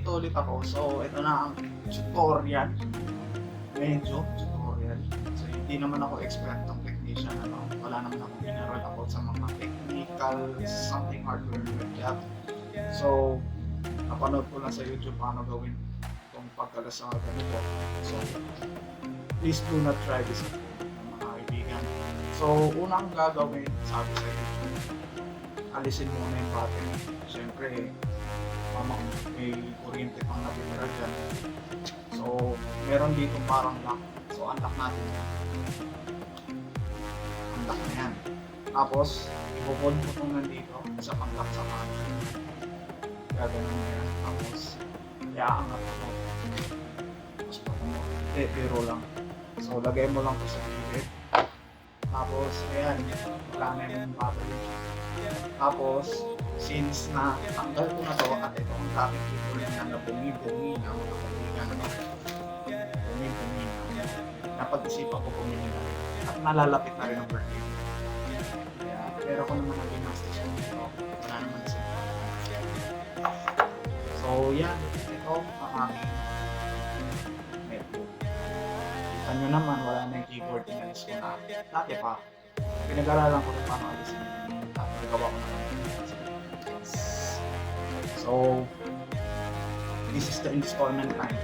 nandito ulit ako. So, ito na ang tutorial. Medyo tutorial. So, hindi naman ako expert ng technician. Ano? Wala naman akong inaral about sa mga technical, something hardware like that. So, napanood ko lang sa YouTube paano gawin itong pagkalas sa ganito. So, please do not try this mga kaibigan. So, unang gagawin, sabi sa YouTube, alisin muna yung battery. Siyempre, may kuryente pang natitira dyan. So, meron dito parang lock. So, unlock natin yan. Unlock na yan. Tapos, i-hold mo itong nandito sa pang-lock sa kanan. Gaganon mo yan. Tapos, iaangat mo. Tapos, biro lang. So, lagay mo lang ito sa gilid. Tapos, ayan. Wala na yung battery. Tapos, since na tanggal ko na to at ito ang traffic keyboard niya na bumi-bumi na mga kaibigan na bumi-bumi na napag-isipan ko bumili na rin at nalalapit na rin ang birthday. Kaya pero ko naman naging masters ko nito, wala naman isa. So yan, ito ang aking netbook. Kita nyo naman wala na yung keyboard, inalis ko na. Dati pa, pinag-aralan ko na paano alisin yung nagawa ko na lang. So, this is the installment time.